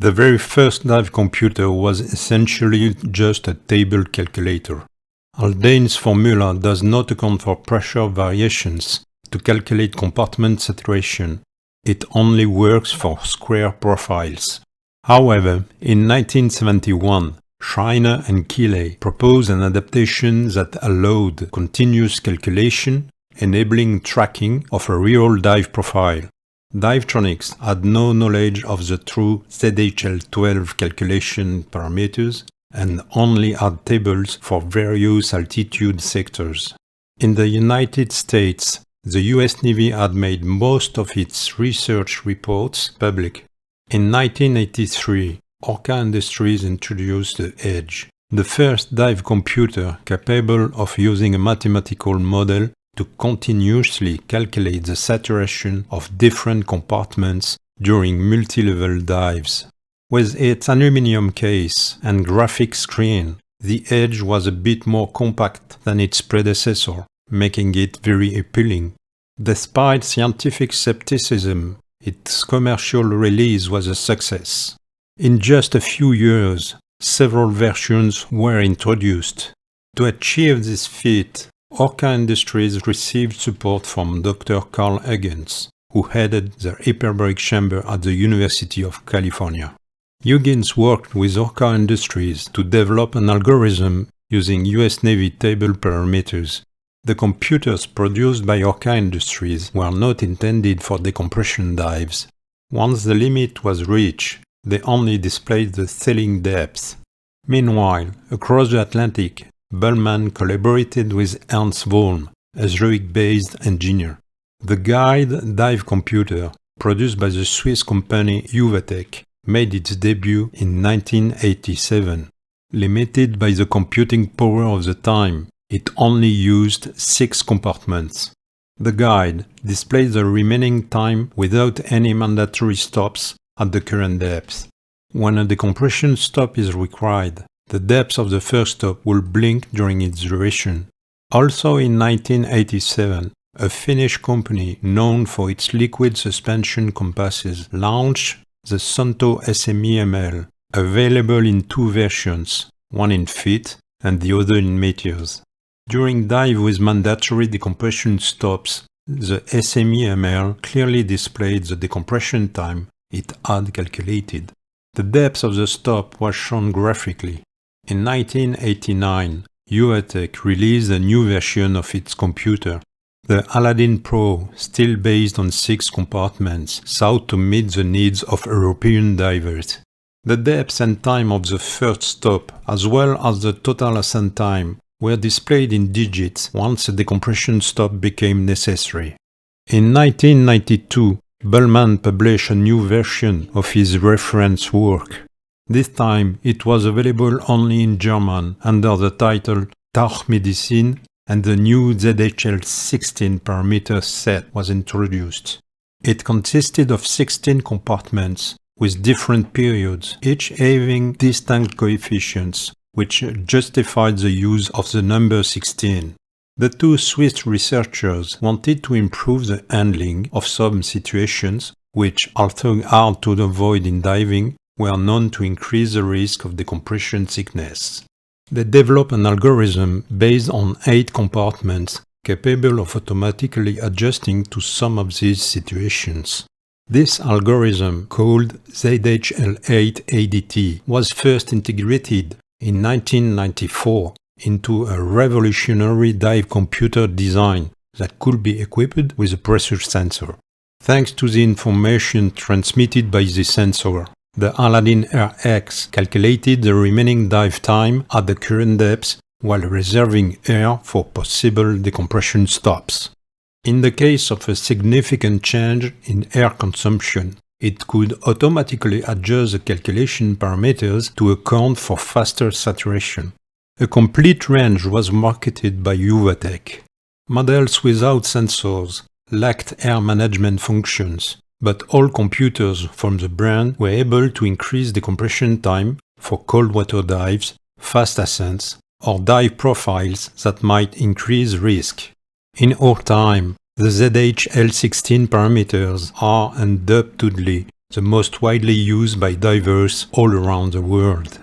The very first dive computer was essentially just a table calculator. Aladin's formula does not account for pressure variations to calculate compartment saturation. It only works for square profiles. However, in 1971, Schreiner and Keeley proposed an adaptation that allowed continuous calculation, enabling tracking of a real dive profile. Divetronics had no knowledge of the true ZHL12 calculation parameters and only had tables for various altitude sectors. In the United States, the US Navy had made most of its research reports public. In 1983, Orca Industries introduced the Edge, the first dive computer capable of using a mathematical model to continuously calculate the saturation of different compartments during multi-level dives. With its aluminum case and graphics screen, the Edge was a bit more compact than its predecessor, making it very appealing. Despite scientific skepticism, its commercial release was a success. In just a few years, several versions were introduced. To achieve this feat, Orca Industries received support from Dr. Carl Huggins, who headed the hyperbaric chamber at the University of California. Huggins worked with Orca Industries to develop an algorithm using US Navy table parameters. The computers produced by Orca Industries were not intended for decompression dives. Once the limit was reached, they only displayed the sailing depth. Meanwhile, across the Atlantic, Bullman collaborated with Ernst Vollm, a Zurich-based engineer. The guide dive computer, produced by the Swiss company UWATEC, made its debut in 1987. Limited by the computing power of the time, it only used 6 compartments. The guide displayed the remaining time without any mandatory stops at the current depth. When a decompression stop is required, the depth of the first stop will blink during its duration. Also in 1987, a Finnish company known for its liquid suspension compasses launched the SUUNTO SME-ML, available in 2 versions, one in feet and the other in meters. During dive with mandatory decompression stops, the SME-ML clearly displayed the decompression time it had calculated. The depth of the stop was shown graphically. In 1989, UWATEC released a new version of its computer. The Aladin Pro, still based on 6 compartments, sought to meet the needs of European divers. The depth and time of the first stop, as well as the total ascent time, were displayed in digits once a decompression stop became necessary. In 1992, Bullman published a new version of his reference work. This time, it was available only in German under the title Tauchmedizin, and the new ZHL16 parameter set was introduced. It consisted of 16 compartments with different periods, each having distinct coefficients, which justified the use of the number 16. The 2 Swiss researchers wanted to improve the handling of some situations which, although hard to avoid in diving, were known to increase the risk of decompression sickness. They developed an algorithm based on 8 compartments capable of automatically adjusting to some of these situations. This algorithm, called ZHL8ADT, was first integrated in 1994 into a revolutionary dive computer design that could be equipped with a pressure sensor. Thanks to the information transmitted by the sensor, the Aladin RX calculated the remaining dive time at the current depth while reserving air for possible decompression stops. In the case of a significant change in air consumption, it could automatically adjust the calculation parameters to account for faster saturation. A complete range was marketed by UWATEC. Models without sensors lacked air management functions, but all computers from the brand were able to increase decompression time for cold water dives, fast ascents, or dive profiles that might increase risk. In our time, the ZHL16 parameters are undoubtedly the most widely used by divers all around the world.